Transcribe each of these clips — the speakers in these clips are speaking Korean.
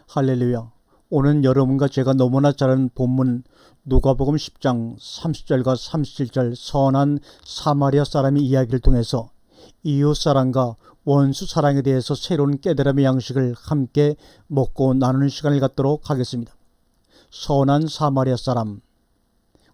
할렐루야. 오늘 여러분과 제가 너무나 잘 아는 본문 누가복음 10장 30절과 37절 선한 사마리아 사람의 이야기를 통해서 이웃사랑과 원수사랑에 대해서 새로운 깨달음의 양식을 함께 먹고 나누는 시간을 갖도록 하겠습니다. 선한 사마리아 사람,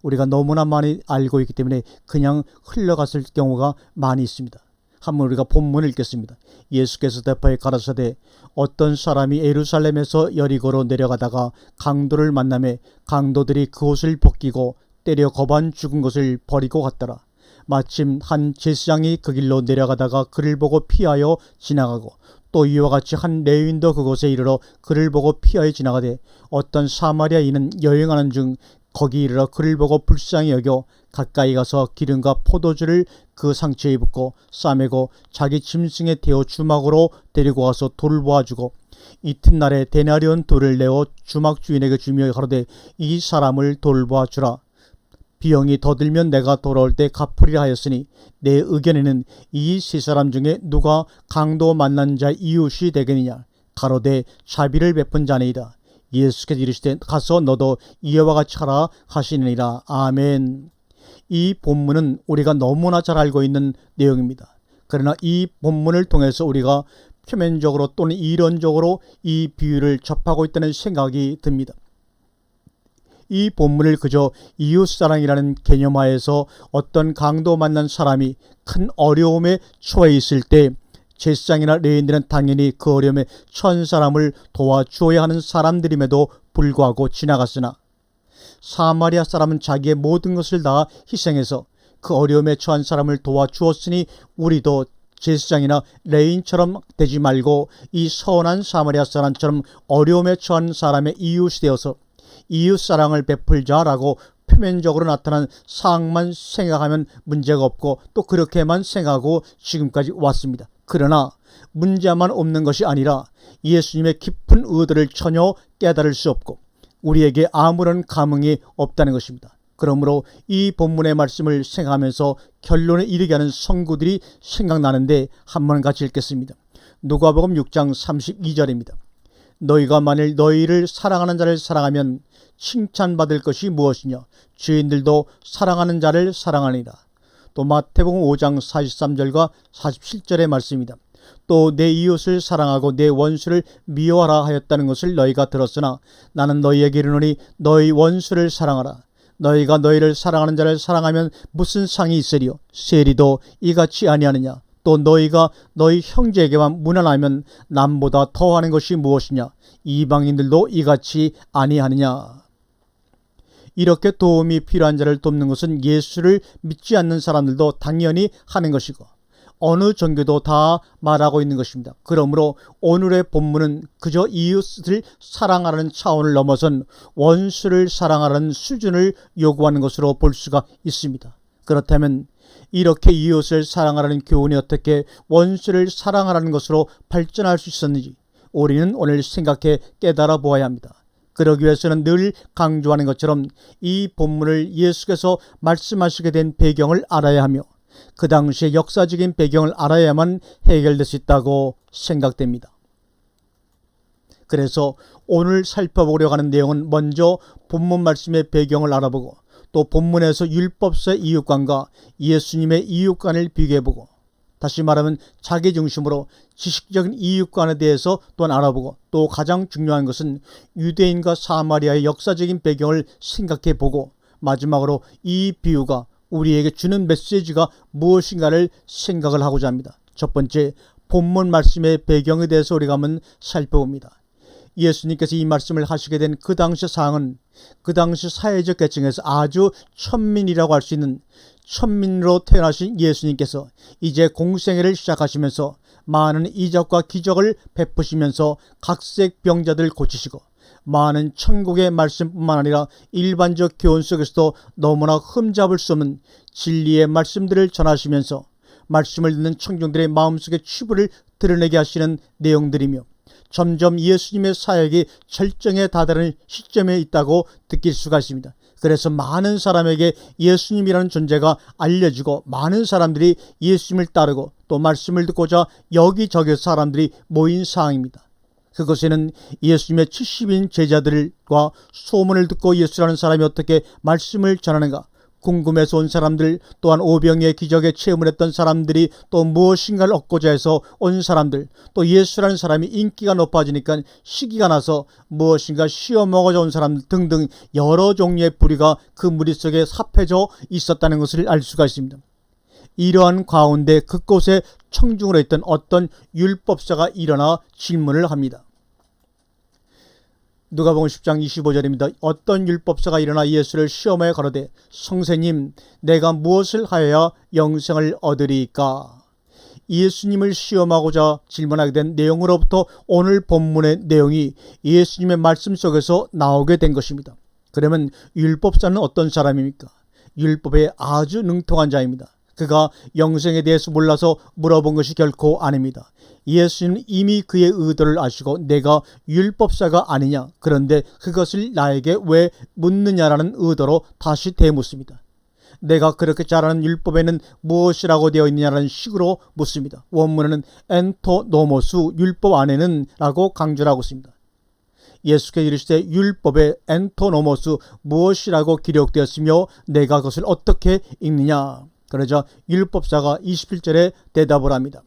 우리가 너무나 많이 알고 있기 때문에 그냥 흘러갔을 경우가 많이 있습니다. 한번 우리가 본문을 읽겠습니다. 예수께서 대파에 가라사대 어떤 사람이 예루살렘에서 여리고로 내려가다가 강도를 만나매 강도들이 그 옷을 벗기고 때려 거반 죽은 것을 버리고 갔더라. 마침 한 제사장이 그 길로 내려가다가 그를 보고 피하여 지나가고 또 이와 같이 한 레위인도 그곳에 이르러 그를 보고 피하여 지나가되 어떤 사마리아인은 여행하는 중 거기 이르러 그를 보고 불쌍히 여겨 가까이 가서 기름과 포도주를 그 상처에 붓고 싸매고 자기 짐승에 태워 주막으로 데리고 가서 돌을 보아주고 이튿날에 데나리온 돌을 내어 주막 주인에게 주며 가로되 이 사람을 돌보아주라. 비용이 더 들면 내가 돌아올 때 갚으리라 하였으니 내 의견에는 이 세 사람 중에 누가 강도 만난 자 이웃이 되겠느냐. 가로되 자비를 베푼 자니이다. 예수께서 이르시되 가서 너도 이와 같이 하라 하시니라. 아멘. 이 본문은 우리가 너무나 잘 알고 있는 내용입니다. 그러나 이 본문을 통해서 우리가 표면적으로 또는 이론적으로 이 비유를 접하고 있다는 생각이 듭니다. 이 본문을 그저 이웃사랑이라는 개념하에서 어떤 강도 만난 사람이 큰 어려움에 처해 있을 때 제사장이나 레위인들은 당연히 그 어려움에 처한 사람을 도와주어야 하는 사람들임에도 불구하고 지나갔으나 사마리아 사람은 자기의 모든 것을 다 희생해서 그 어려움에 처한 사람을 도와주었으니 우리도 제사장이나 레위인처럼 되지 말고 이 선한 사마리아 사람처럼 어려움에 처한 사람의 이웃이 되어서 이웃사랑을 베풀자라고 표면적으로 나타난 사항만 생각하면 문제가 없고 또 그렇게만 생각하고 지금까지 왔습니다. 그러나 문제만 없는 것이 아니라 예수님의 깊은 의도를 전혀 깨달을 수 없고 우리에게 아무런 감흥이 없다는 것입니다. 그러므로 이 본문의 말씀을 생각하면서 결론에 이르게 하는 성구들이 생각나는데 한번 같이 읽겠습니다. 누가복음 6장 32절입니다. 너희가 만일 너희를 사랑하는 자를 사랑하면 칭찬받을 것이 무엇이냐. 죄인들도 사랑하는 자를 사랑하니라. 또 마태복음 5장 43절과 47절의 말씀입니다. 또 내 이웃을 사랑하고 내 원수를 미워하라 하였다는 것을 너희가 들었으나 나는 너희에게 이르노니 너희 원수를 사랑하라. 너희가 너희를 사랑하는 자를 사랑하면 무슨 상이 있으리요. 세리도 이같이 아니하느냐. 또 너희가 너희 형제에게만 무난하면 남보다 더하는 것이 무엇이냐. 이방인들도 이같이 아니하느냐. 이렇게 도움이 필요한 자를 돕는 것은 예수를 믿지 않는 사람들도 당연히 하는 것이고 어느 종교도 다 말하고 있는 것입니다. 그러므로 오늘의 본문은 그저 이웃을 사랑하라는 차원을 넘어선 원수를 사랑하라는 수준을 요구하는 것으로 볼 수가 있습니다. 그렇다면 이렇게 이웃을 사랑하라는 교훈이 어떻게 원수를 사랑하라는 것으로 발전할 수 있었는지 우리는 오늘 생각해 깨달아 보아야 합니다. 그러기 위해서는 늘 강조하는 것처럼 이 본문을 예수께서 말씀하시게 된 배경을 알아야 하며 그 당시의 역사적인 배경을 알아야만 해결될 수 있다고 생각됩니다. 그래서 오늘 살펴보려고 하는 내용은 먼저 본문 말씀의 배경을 알아보고 또 본문에서 율법서의 이웃관과 예수님의 이웃관을 비교해보고 다시 말하면 자기 중심으로 지식적인 이웃관에 대해서 또한 알아보고 또 가장 중요한 것은 유대인과 사마리아의 역사적인 배경을 생각해보고 마지막으로 이 비유가 우리에게 주는 메시지가 무엇인가를 생각을 하고자 합니다. 첫 번째, 본문 말씀의 배경에 대해서 우리가 한번 살펴봅니다. 예수님께서 이 말씀을 하시게 된 그 당시 상황은 그 당시 사회적 계층에서 아주 천민이라고 할 수 있는 천민으로 태어나신 예수님께서 이제 공생애를 시작하시면서 많은 이적과 기적을 베푸시면서 각색 병자들 고치시고 많은 천국의 말씀뿐만 아니라 일반적 교훈 속에서도 너무나 흠잡을 수 없는 진리의 말씀들을 전하시면서 말씀을 듣는 청중들의 마음속의 치부를 드러내게 하시는 내용들이며 점점 예수님의 사역이 절정에 다다른 시점에 있다고 느낄 수가 있습니다. 그래서 많은 사람에게 예수님이라는 존재가 알려지고 많은 사람들이 예수님을 따르고 또 말씀을 듣고자 여기저기 사람들이 모인 상황입니다. 그것에는 예수님의 70인 제자들과 소문을 듣고 예수라는 사람이 어떻게 말씀을 전하는가, 궁금해서 온 사람들, 또한 오병이의 기적에 체험을 했던 사람들이, 또 무엇인가를 얻고자 해서 온 사람들, 또 예수라는 사람이 인기가 높아지니까 시기가 나서 무엇인가 시어먹어져 온 사람들 등등 여러 종류의 부류가 그 무리 속에 삽해져 있었다는 것을 알 수가 있습니다. 이러한 가운데 그곳에 청중으로 있던 어떤 율법사가 일어나 질문을 합니다. 누가복음 10장 25절입니다. 어떤 율법사가 일어나 예수를 시험하여 가로되 선생님, 내가 무엇을 하여야 영생을 얻으리이까? 예수님을 시험하고자 질문하게 된 내용으로부터 오늘 본문의 내용이 예수님의 말씀 속에서 나오게 된 것입니다. 그러면 율법사는 어떤 사람입니까? 율법에 아주 능통한 자입니다. 그가 영생에 대해서 몰라서 물어본 것이 결코 아닙니다. 예수는 이미 그의 의도를 아시고 내가 율법사가 아니냐, 그런데 그것을 나에게 왜 묻느냐라는 의도로 다시 되묻습니다. 내가 그렇게 잘 아는 율법에는 무엇이라고 되어 있느냐라는 식으로 묻습니다. 원문에는 엔토 노모수, 율법 안에는 라고 강조를 하고 있습니다. 예수께서 이르시되 율법에 엔토 노모수, 무엇이라고 기록되었으며 내가 그것을 어떻게 읽느냐. 그러자 율법사가 21절에 대답을 합니다.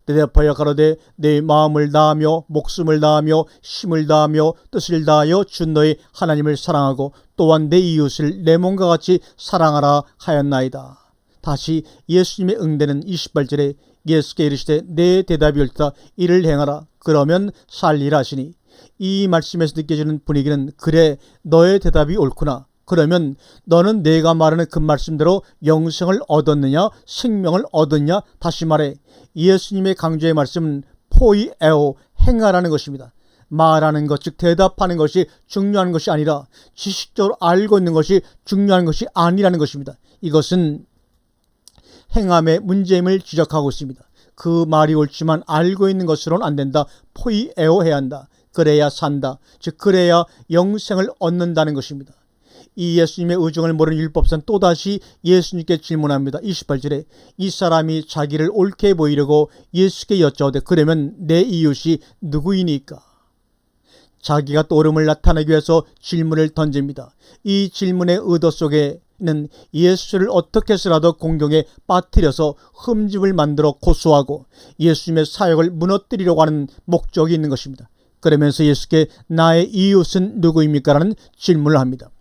대답하여 가로되 내 마음을 다하며 목숨을 다하며 힘을 다하며 뜻을 다하여 주 너의 하나님을 사랑하고 또한 내 이웃을 내 몸과 같이 사랑하라 하였나이다. 다시 예수님의 응대는 28절에 예수께 이르시되 내 대답이 옳다, 이를 행하라, 그러면 살리라 하시니, 이 말씀에서 느껴지는 분위기는 그래, 너의 대답이 옳구나. 그러면 너는 내가 말하는 그 말씀대로 영생을 얻었느냐, 생명을 얻었냐? 다시 말해 예수님의 강조의 말씀은 포이에오, 행하라는 것입니다. 말하는 것, 즉 대답하는 것이 중요한 것이 아니라 지식적으로 알고 있는 것이 중요한 것이 아니라는 것입니다. 이것은 행함의 문제임을 지적하고 있습니다. 그 말이 옳지만 알고 있는 것으로는 안 된다. 포이에오 해야 한다. 그래야 산다. 즉 그래야 영생을 얻는다는 것입니다. 이 예수님의 의중을 모르는 율법사는 또다시 예수님께 질문합니다. 28절에 이 사람이 자기를 옳게 보이려고 예수께 여쭤오되 그러면 내 이웃이 누구이니까? 자기가 또 옳음을 나타내기 위해서 질문을 던집니다. 이 질문의 의도 속에는 예수를 어떻게 해서라도 공경에 빠뜨려서 흠집을 만들어 고소하고 예수님의 사역을 무너뜨리려고 하는 목적이 있는 것입니다. 그러면서 예수께 나의 이웃은 누구입니까? 라는 질문을 합니다.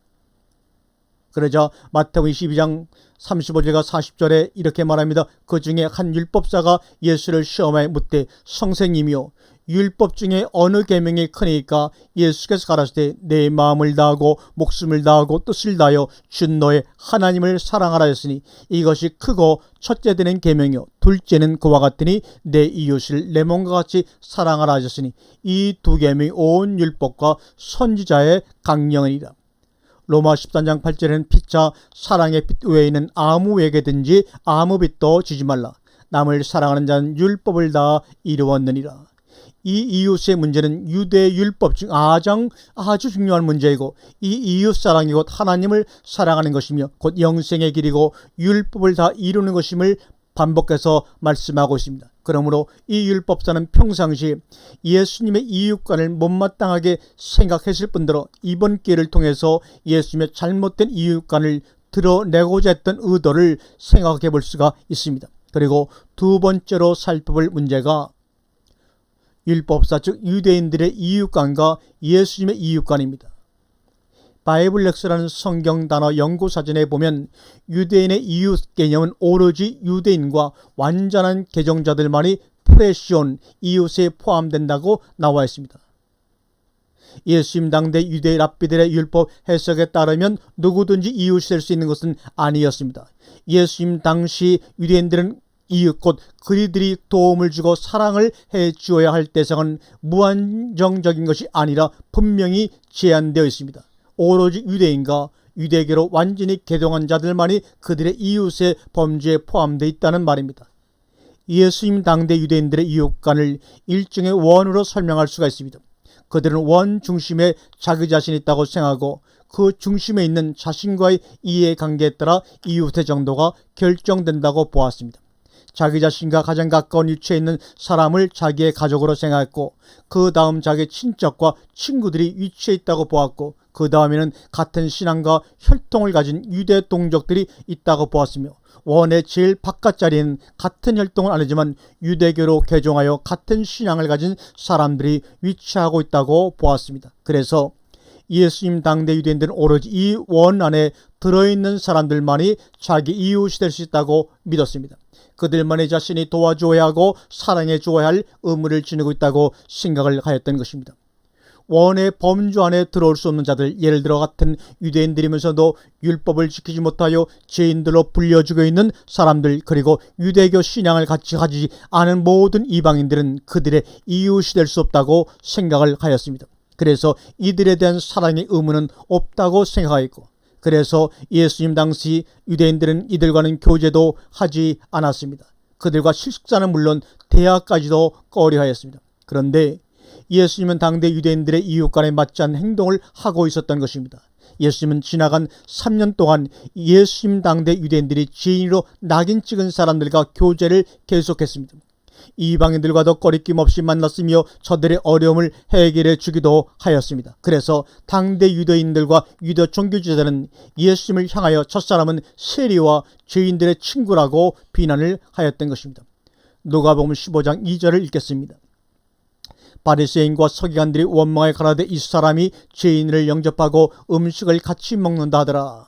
그러자 마태복음 22장 35절과 40절에 이렇게 말합니다. 그 중에 한 율법사가 예수를 시험하여 묻되 선생님이요, 율법 중에 어느 계명이 크니까? 예수께서 가라사대 내 마음을 다하고 목숨을 다하고 뜻을 다하여 주 너의 하나님을 사랑하라 했으니 이것이 크고 첫째 되는 계명이요 둘째는 그와 같으니 내 이웃을 내 몸과 같이 사랑하라 하셨으니 이 두 계명이 온 율법과 선지자의 강령이니라. 로마 13장 8절에는 피차 사랑의 빛 외에는 아무에게든지 아무 빛도 지지 말라. 남을 사랑하는 자는 율법을 다 이루었느니라. 이 이웃의 문제는 유대 율법 중 아주 중요한 문제이고 이 이웃 사랑이 곧 하나님을 사랑하는 것이며 곧 영생의 길이고 율법을 다 이루는 것임을 반복해서 말씀하고 있습니다. 그러므로 이 율법사는 평상시 예수님의 이웃관을 못마땅하게 생각했을 뿐더러 이번 기회를 통해서 예수님의 잘못된 이웃관을 드러내고자 했던 의도를 생각해 볼 수가 있습니다. 그리고 두 번째로 살펴볼 문제가 율법사 즉 유대인들의 이웃관과 예수님의 이웃관입니다. 바이블 렉스라는 성경 단어 연구사전에 보면 유대인의 이웃 개념은 오로지 유대인과 완전한 개종자들만이 프레시온, 이웃에 포함된다고 나와 있습니다. 예수님 당대 유대 랍비들의 율법 해석에 따르면 누구든지 이웃이 될 수 있는 것은 아니었습니다. 예수님 당시 유대인들은 이웃 곧 그리들이 도움을 주고 사랑을 해 주어야 할 대상은 무한정적인 것이 아니라 분명히 제한되어 있습니다. 오로지 유대인과 유대교로 완전히 개종한 자들만이 그들의 이웃의 범주에 포함되어 있다는 말입니다. 예수님 당대 유대인들의 이웃관을 일종의 원으로 설명할 수가 있습니다. 그들은 원 중심에 자기 자신이 있다고 생각하고 그 중심에 있는 자신과의 이해관계에 따라 이웃의 정도가 결정된다고 보았습니다. 자기 자신과 가장 가까운 위치에 있는 사람을 자기의 가족으로 생각했고, 그 다음 자기 친척과 친구들이 위치에 있다고 보았고, 그 다음에는 같은 신앙과 혈통을 가진 유대 동족들이 있다고 보았으며, 원의 제일 바깥 자리에는 같은 혈통은 아니지만 유대교로 개종하여 같은 신앙을 가진 사람들이 위치하고 있다고 보았습니다. 그래서 예수님 당대 유대인들은 오로지 이 원 안에 들어있는 사람들만이 자기 이웃이 될 수 있다고 믿었습니다. 그들만이 자신이 도와주어야 하고 사랑해 주어야 할 의무를 지니고 있다고 생각을 하였던 것입니다. 원의 범주 안에 들어올 수 없는 자들, 예를 들어 같은 유대인들이면서도 율법을 지키지 못하여 죄인들로 불려지고 있는 사람들, 그리고 유대교 신앙을 같이 가지지 않은 모든 이방인들은 그들의 이웃이 될 수 없다고 생각을 하였습니다. 그래서 이들에 대한 사랑의 의무는 없다고 생각하였고, 그래서 예수님 당시 유대인들은 이들과는 교제도 하지 않았습니다. 그들과 식사는 물론 대화까지도 꺼려하였습니다. 그런데 예수님은 당대 유대인들의 이웃간에 맞지 않는 행동을 하고 있었던 것입니다. 예수님은 지나간 3년 동안 예수님 당대 유대인들이 죄인으로 낙인 찍은 사람들과 교제를 계속했습니다. 이방인들과도 꺼리낌 없이 만났으며 저들의 어려움을 해결해 주기도 하였습니다. 그래서 당대 유대인들과 유대 종교지자들은 예수님을 향하여 첫사람은 세리와 죄인들의 친구라고 비난을 하였던 것입니다. 누가복음 15장 2절을 읽겠습니다. 바리새인과 서기관들이 원망에 가라되 이 사람이 죄인을 영접하고 음식을 같이 먹는다 하더라.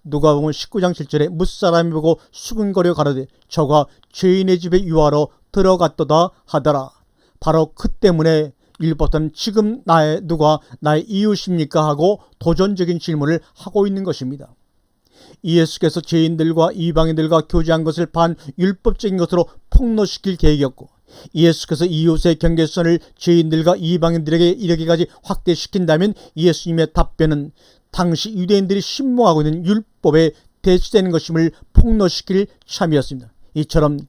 누가복음 19장 7절에 뭇사람이 보고 수근거려 가라되 저가 죄인의 집에 유하러 들어갔도다 하더라. 바로 그 때문에 율법사는 지금 누가 나의 이웃입니까 하고 도전적인 질문을 하고 있는 것입니다. 예수께서 죄인들과 이방인들과 교제한 것을 반율법적인 것으로 폭로시킬 계획이었고, 예수께서 이웃의 경계선을 죄인들과 이방인들에게 이르기까지 확대시킨다면 예수님의 답변은 당시 유대인들이 신봉하고 있는 율법에 대치되는 것임을 폭로시킬 참이었습니다. 이처럼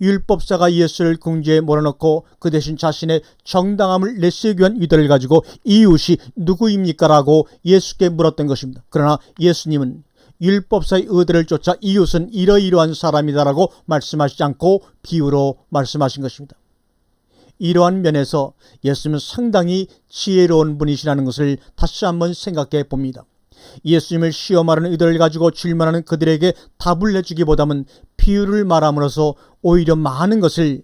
율법사가 예수를 궁지에 몰아넣고 그 대신 자신의 정당함을 내세우기 위한 유대를 가지고 이웃이 누구입니까? 라고 예수께 물었던 것입니다. 그러나 예수님은 율법사의 의대를 쫓아 이웃은 이러이러한 사람이다라고 말씀하시지 않고 비유로 말씀하신 것입니다. 이러한 면에서 예수님은 상당히 지혜로운 분이시라는 것을 다시 한번 생각해 봅니다. 예수님을 시험하는 의도를 가지고 질문하는 그들에게 답을 내주기보다는 비유를 말함으로써 오히려 많은 것을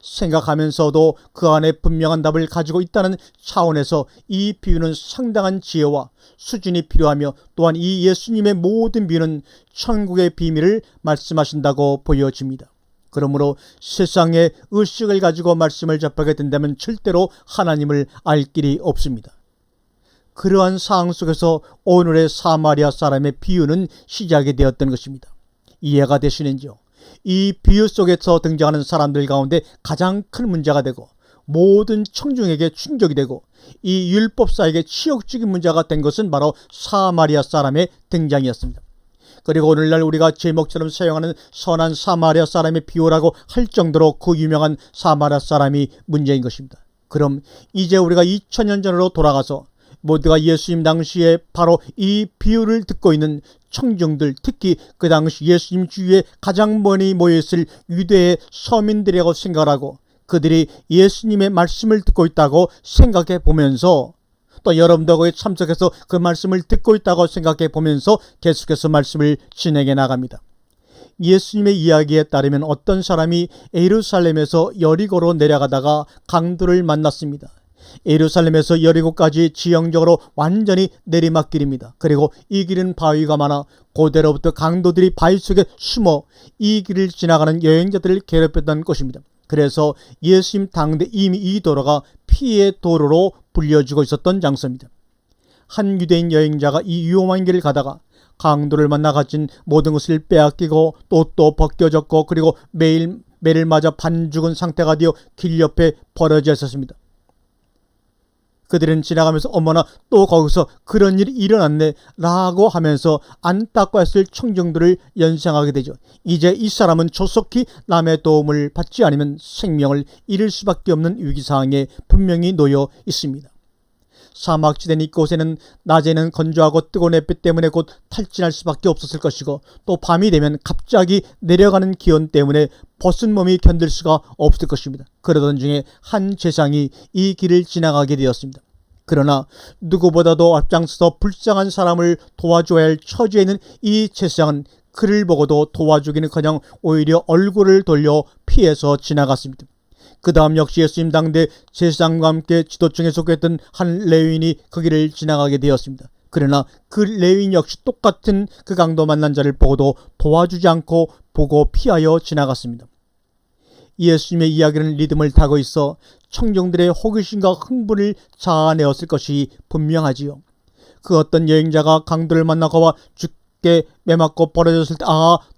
생각하면서도 그 안에 분명한 답을 가지고 있다는 차원에서 이 비유는 상당한 지혜와 수준이 필요하며, 또한 이 예수님의 모든 비유는 천국의 비밀을 말씀하신다고 보여집니다. 그러므로 세상의 의식을 가지고 말씀을 접하게 된다면 절대로 하나님을 알 길이 없습니다. 그러한 상황 속에서 오늘의 사마리아 사람의 비유는 시작이 되었던 것입니다. 이해가 되시는지요? 이 비유 속에서 등장하는 사람들 가운데 가장 큰 문제가 되고 모든 청중에게 충격이 되고 이 율법사에게 치욕적인 문제가 된 것은 바로 사마리아 사람의 등장이었습니다. 그리고 오늘날 우리가 제목처럼 사용하는 선한 사마리아 사람의 비유라고 할 정도로 그 유명한 사마리아 사람이 문제인 것입니다. 그럼 이제 우리가 2000년 전으로 돌아가서 모두가 예수님 당시에 바로 이 비유를 듣고 있는 청중들, 특히 그 당시 예수님 주위에 가장 많이 모여있을 유대의 서민들이라고 생각하고 그들이 예수님의 말씀을 듣고 있다고 생각해 보면서, 또 여러분도 거기에 참석해서 그 말씀을 듣고 있다고 생각해 보면서 계속해서 말씀을 진행해 나갑니다. 예수님의 이야기에 따르면 어떤 사람이 예루살렘에서 여리고로 내려가다가 강도를 만났습니다. 예루살렘에서 여리고까지 지형적으로 완전히 내리막길입니다. 그리고 이 길은 바위가 많아 고대로부터 강도들이 바위 속에 숨어 이 길을 지나가는 여행자들을 괴롭혔던 곳입니다. 그래서 예수님 당대 이미 이 도로가 피의 도로로 불려지고 있었던 장소입니다. 한 유대인 여행자가 이 위험한 길을 가다가 강도를 만나 가진 모든 것을 빼앗기고 또 벗겨졌고, 그리고 매를 맞아 반죽은 상태가 되어 길 옆에 버려져 있었습니다. 그들은 지나가면서 어머나 또 거기서 그런 일이 일어났네 라고 하면서 안타까워했을 청중들을 연상하게 되죠. 이제 이 사람은 조속히 남의 도움을 받지 않으면 생명을 잃을 수밖에 없는 위기상황에 분명히 놓여 있습니다. 사막지대인 이곳에는 낮에는 건조하고 뜨거운 햇빛 때문에 곧 탈진할 수밖에 없었을 것이고, 또 밤이 되면 갑자기 내려가는 기온 때문에 벗은 몸이 견딜 수가 없을 것입니다. 그러던 중에 한 제사장이 이 길을 지나가게 되었습니다. 그러나 누구보다도 앞장서서 불쌍한 사람을 도와줘야 할 처지에 있는 이 제사장은 그를 보고도 도와주기는커녕 오히려 얼굴을 돌려 피해서 지나갔습니다. 그 다음 역시 예수님 당대 제사장과 함께 지도층에 속했던 한 레위인이 그 길을 지나가게 되었습니다. 그러나 그 레위인 역시 똑같은 그 강도 만난 자를 보고도 도와주지 않고 보고 피하여 지나갔습니다. 예수님의 이야기는 리듬을 타고 있어 청중들의 호기심과 흥분을 자아내었을 것이 분명하지요. 그 어떤 여행자가 강도를 만나고 죽게 매맞고 벌어졌을 때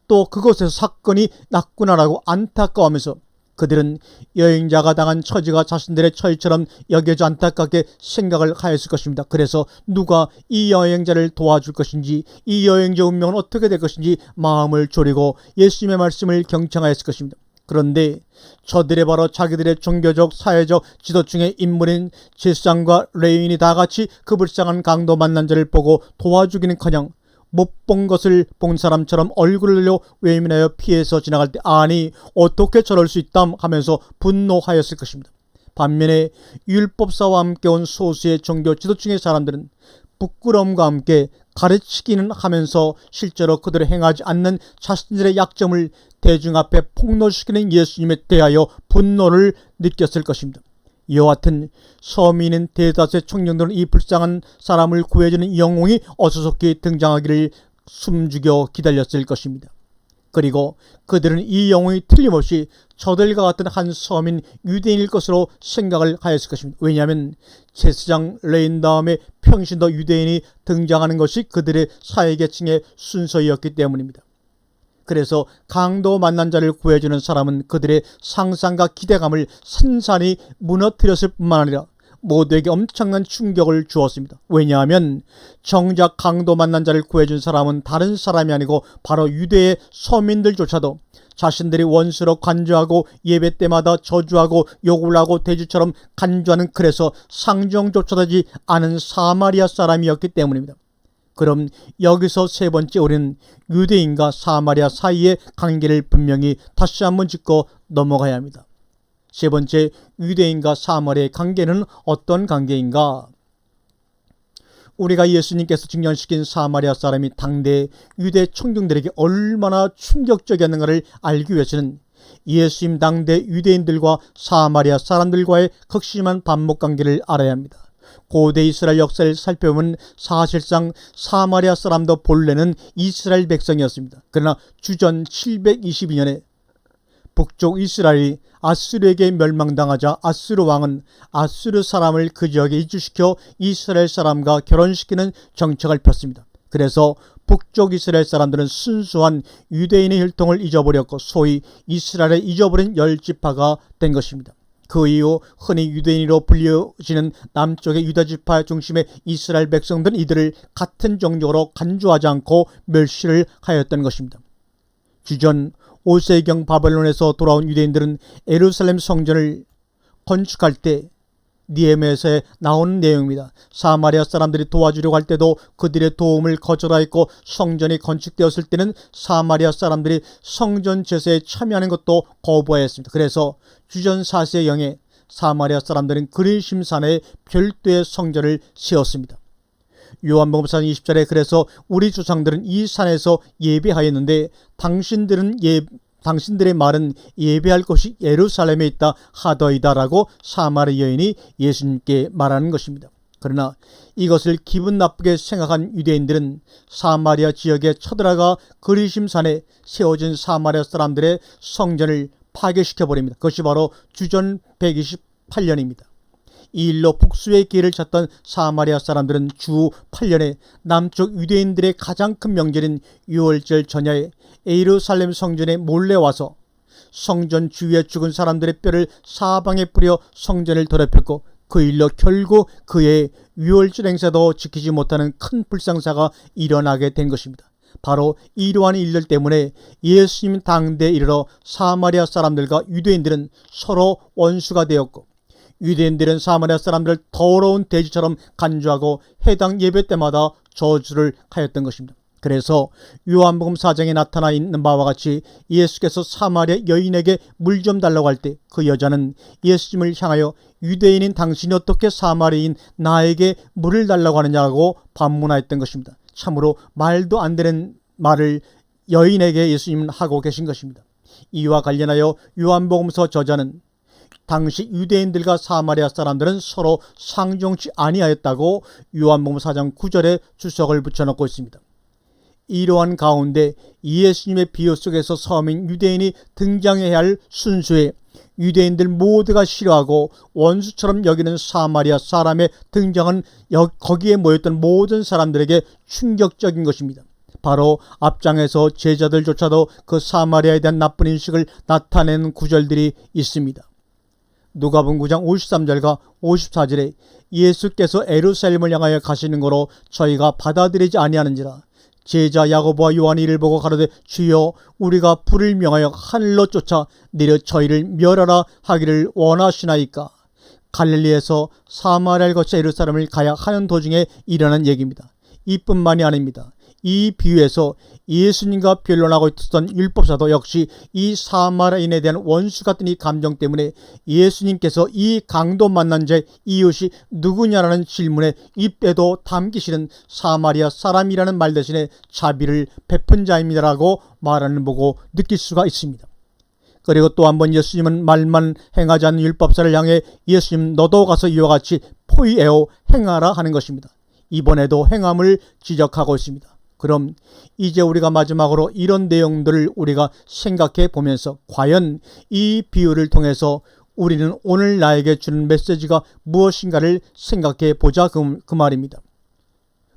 또 그곳에서 사건이 났구나라고 안타까워하면서 그들은 여행자가 당한 처지가 자신들의 처지처럼 여겨져 안타깝게 생각을 하였을 것입니다. 그래서 누가 이 여행자를 도와줄 것인지, 이 여행자 운명은 어떻게 될 것인지 마음을 졸이고 예수님의 말씀을 경청하였을 것입니다. 그런데 저들의 바로 자기들의 종교적, 사회적 지도층의 인물인 제사장과 레위인이 다 같이 그 불쌍한 강도 만난 자를 보고 도와주기는커녕 못 본 것을 본 사람처럼 얼굴을 들려 외면하여 피해서 지나갈 때 아니 어떻게 저럴 수 있담 하면서 분노하였을 것입니다. 반면에 율법사와 함께 온 소수의 종교 지도층의 사람들은 부끄러움과 함께 가르치기는 하면서 실제로 그들을 행하지 않는 자신들의 약점을 대중 앞에 폭로시키는 예수님에 대하여 분노를 느꼈을 것입니다. 이와 같은 서민인 대다수의 청년들은 이 불쌍한 사람을 구해주는 영웅이 어수선히 등장하기를 숨죽여 기다렸을 것입니다. 그리고 그들은 이 영웅이 틀림없이 저들과 같은 한 서민 유대인일 것으로 생각을 하였을 것입니다. 왜냐하면 제사장 레인 다음에 평신도 유대인이 등장하는 것이 그들의 사회계층의 순서였기 때문입니다. 그래서 강도 만난 자를 구해주는 사람은 그들의 상상과 기대감을 산산히 무너뜨렸을 뿐만 아니라 모두에게 엄청난 충격을 주었습니다. 왜냐하면 정작 강도 만난 자를 구해준 사람은 다른 사람이 아니고 바로 유대의 서민들조차도 자신들이 원수로 간주하고 예배 때마다 저주하고 욕을 하고 돼지처럼 간주하는, 그래서 상종조차 되지 않은 사마리아 사람이었기 때문입니다. 그럼 여기서 세 번째 우리는 유대인과 사마리아 사이의 관계를 분명히 다시 한번 짚고 넘어가야 합니다. 세 번째, 유대인과 사마리아의 관계는 어떤 관계인가? 우리가 예수님께서 증언시킨 사마리아 사람이 당대 유대 청중들에게 얼마나 충격적이었는가를 알기 위해서는 예수님 당대 유대인들과 사마리아 사람들과의 극심한 반목관계를 알아야 합니다. 고대 이스라엘 역사를 살펴보면 사실상 사마리아 사람도 본래는 이스라엘 백성이었습니다. 그러나 주전 722년에 북쪽 이스라엘이 아수르에게 멸망당하자 아수르 왕은 아수르 사람을 그 지역에 이주시켜 이스라엘 사람과 결혼시키는 정책을 폈습니다. 그래서 북쪽 이스라엘 사람들은 순수한 유대인의 혈통을 잊어버렸고 소위 이스라엘의 잊어버린 열지파가 된 것입니다. 그 이후 흔히 유대인으로 불려지는 남쪽의 유다지파 중심의 이스라엘 백성들은 이들을 같은 종족으로 간주하지 않고 멸시를 하였던 것입니다. 주전 5세경 바벨론에서 돌아온 유대인들은 예루살렘 성전을 건축할 때 니에미아서에 나오는 내용입니다. 사마리아 사람들이 도와주려고 할 때도 그들의 도움을 거절하였고, 성전이 건축되었을 때는 사마리아 사람들이 성전 제사에 참여하는 것도 거부하였습니다. 그래서 주전 4세경에 사마리아 사람들은 그리심산에 별도의 성전을 세웠습니다. 요한복음 20절에 그래서 우리 조상들은 이 산에서 예배하였는데 당신들의 말은 예배할 곳이 예루살렘에 있다 하더이다라고 사마리아 여인이 예수님께 말하는 것입니다. 그러나 이것을 기분 나쁘게 생각한 유대인들은 사마리아 지역에 쳐들어가 그리심산에 세워진 사마리아 사람들의 성전을 파괴시켜버립니다. 그것이 바로 주전 128년입니다. 이 일로 복수의 기회를 찾던 사마리아 사람들은 주 8년에 남쪽 유대인들의 가장 큰 명절인 유월절 전야에 예루살렘 성전에 몰래 와서 성전 주위에 죽은 사람들의 뼈를 사방에 뿌려 성전을 더럽혔고, 그 일로 결국 그의 유월절 행사도 지키지 못하는 큰 불상사가 일어나게 된 것입니다. 바로 이러한 일들 때문에 예수님 당대에 이르러 사마리아 사람들과 유대인들은 서로 원수가 되었고, 유대인들은 사마리아 사람들을 더러운 돼지처럼 간주하고 해당 예배 때마다 저주를 하였던 것입니다. 그래서 요한복음 4장에 나타나 있는 바와 같이 예수께서 사마리아 여인에게 물 좀 달라고 할 때 그 여자는 예수님을 향하여 유대인인 당신이 어떻게 사마리아인 나에게 물을 달라고 하느냐고 반문하였던 것입니다. 참으로 말도 안 되는 말을 여인에게 예수님은 하고 계신 것입니다. 이와 관련하여 요한복음서 저자는 당시 유대인들과 사마리아 사람들은 서로 상종치 아니하였다고 요한복음 4장 9절에 주석을 붙여놓고 있습니다. 이러한 가운데 예수님의 비유 속에서 서민 유대인이 등장해야 할 순수에 유대인들 모두가 싫어하고 원수처럼 여기는 사마리아 사람의 등장은 거기에 모였던 모든 사람들에게 충격적인 것입니다. 바로 앞장에서 제자들조차도 그 사마리아에 대한 나쁜 인식을 나타내는 구절들이 있습니다. 누가복음 9장 53절과 54절에 예수께서 예루살렘을 향하여 가시는 거로 저희가 받아들이지 아니하는지라. 제자 야고보와 요한이 이를 보고 가로되 주여 우리가 불을 명하여 하늘로 쫓아 내려 저희를 멸하라 하기를 원하시나이까. 갈릴리에서 사마리아를 거쳐 예루살렘을 가야 하는 도중에 일어난 얘기입니다. 이뿐만이 아닙니다. 이 비유에서 예수님과 변론하고 있었던 율법사도 역시 이 사마리아인에 대한 원수 같은 이 감정 때문에 예수님께서 이 강도 만난 자의 이웃이 누구냐라는 질문에 입에도 담기 싫은 사마리아 사람이라는 말 대신에 자비를 베푼 자입니다라고 말하는 보고 느낄 수가 있습니다. 그리고 또 한 번 예수님은 말만 행하지 않는 율법사를 향해 예수님 너도 가서 이와 같이 포이에오 행하라 하는 것입니다. 이번에도 행함을 지적하고 있습니다. 그럼 이제 우리가 마지막으로 이런 내용들을 우리가 생각해 보면서 과연 이 비유를 통해서 우리는 오늘 나에게 주는 메시지가 무엇인가를 생각해 보자 그 말입니다.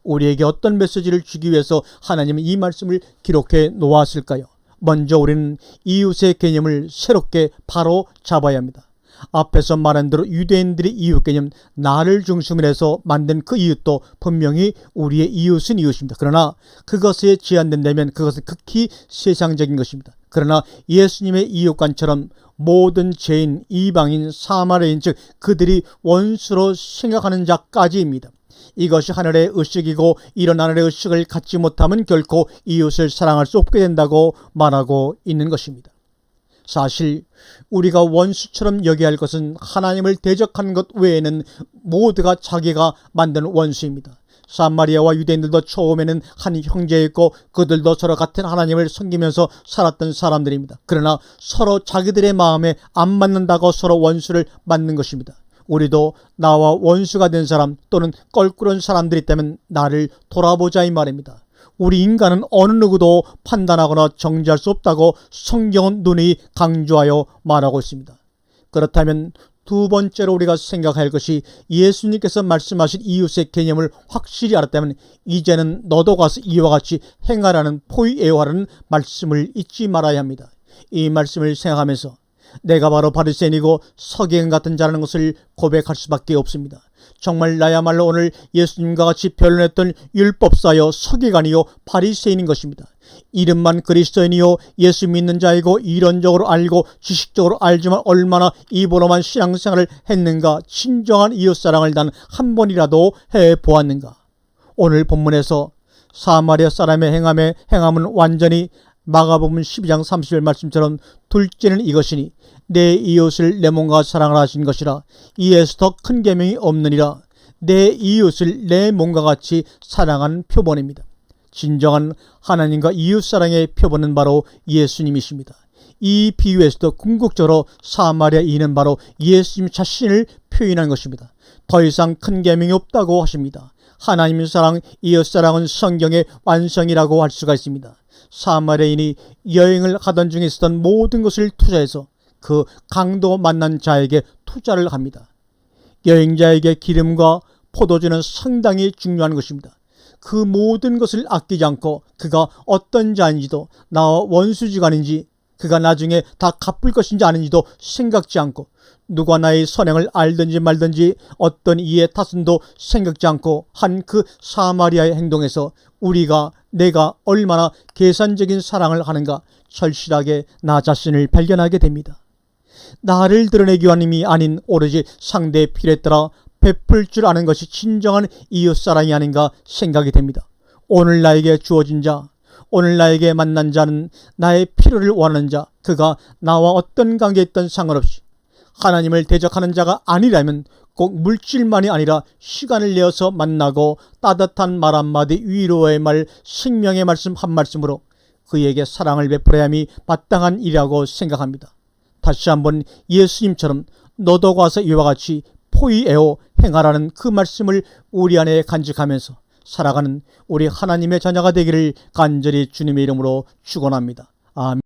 우리에게 어떤 메시지를 주기 위해서 하나님은 이 말씀을 기록해 놓았을까요? 먼저 우리는 이웃의 개념을 새롭게 바로 잡아야 합니다. 앞에서 말한 대로 유대인들의 이웃 개념, 나를 중심으로 해서 만든 그 이웃도 분명히 우리의 이웃은 이웃입니다. 그러나 그것에 제한된다면 그것은 극히 세상적인 것입니다. 그러나 예수님의 이웃관처럼 모든 죄인, 이방인, 사마리아인 즉 그들이 원수로 생각하는 자까지입니다. 이것이 하늘의 의식이고 이런 하늘의 의식을 갖지 못하면 결코 이웃을 사랑할 수 없게 된다고 말하고 있는 것입니다. 사실 우리가 원수처럼 여겨야 할 것은 하나님을 대적하는 것 외에는 모두가 자기가 만든 원수입니다. 사마리아와 유대인들도 처음에는 한 형제였고 그들도 서로 같은 하나님을 섬기면서 살았던 사람들입니다. 그러나 서로 자기들의 마음에 안 맞는다고 서로 원수를 만든 것입니다. 우리도 나와 원수가 된 사람 또는 껄끄러운 사람들이 있다면 나를 돌아보자 이 말입니다. 우리 인간은 어느 누구도 판단하거나 정지할 수 없다고 성경은 누누이 강조하여 말하고 있습니다. 그렇다면 두 번째로 우리가 생각해야 할 것이 예수님께서 말씀하신 이웃의 개념을 확실히 알았다면 이제는 너도 가서 이와 같이 행하라는 포이에오하라는 말씀을 잊지 말아야 합니다. 이 말씀을 생각하면서 내가 바로 바리새인이고 서기관 같은 자라는 것을 고백할 수밖에 없습니다. 정말 나야말로 오늘 예수님과 같이 변론했던 율법사여 서기관이요 바리새인인 것입니다. 이름만 그리스도인이요 예수 믿는 자이고 이론적으로 알고 지식적으로 알지만 얼마나 입으로만 신앙생활을 했는가, 진정한 이웃사랑을 난 한 번이라도 해보았는가. 오늘 본문에서 사마리아 사람의 행함은 완전히 마가복음 12장 30절 말씀처럼 둘째는 이것이니 내 이웃을 내 몸과 사랑을 하신 것이라. 이에서 더 큰 계명이 없느니라. 내 이웃을 내 몸과 같이 사랑하는 표본입니다. 진정한 하나님과 이웃사랑의 표본은 바로 예수님이십니다. 이 비유에서도 궁극적으로 사마리아인은 바로 예수님 자신을 표현한 것입니다. 더 이상 큰 계명이 없다고 하십니다. 하나님의 사랑, 이웃사랑은 성경의 완성이라고 할 수가 있습니다. 사마리아인이 여행을 하던 중에 있었던 모든 것을 투자해서 그 강도 만난 자에게 투자를 합니다. 여행자에게 기름과 포도주는 상당히 중요한 것입니다. 그 모든 것을 아끼지 않고 그가 어떤 자인지도 나와 원수지간인지 그가 나중에 다 갚을 것인지 아닌지도 생각지 않고 누가 나의 선행을 알든지 말든지 어떤 이의 탓은도 생각지 않고 한 그 사마리아의 행동에서 내가 얼마나 계산적인 사랑을 하는가 절실하게 나 자신을 발견하게 됩니다. 나를 드러내기 위한 힘이 아닌 오로지 상대의 필요에 따라 베풀 줄 아는 것이 진정한 이웃사랑이 아닌가 생각이 됩니다. 오늘 나에게 주어진 자, 오늘 나에게 만난 자는 나의 필요를 원하는 자, 그가 나와 어떤 관계에 있든 상관없이 하나님을 대적하는 자가 아니라면 꼭 물질만이 아니라 시간을 내어서 만나고 따뜻한 말 한마디, 위로의 말, 생명의 말씀 한 말씀으로 그에게 사랑을 베풀어야 함이 마땅한 일이라고 생각합니다. 다시 한번 예수님처럼 너도 가서 이와 같이 포이에오 행하라는 그 말씀을 우리 안에 간직하면서 살아가는 우리 하나님의 자녀가 되기를 간절히 주님의 이름으로 축원합니다. 아멘.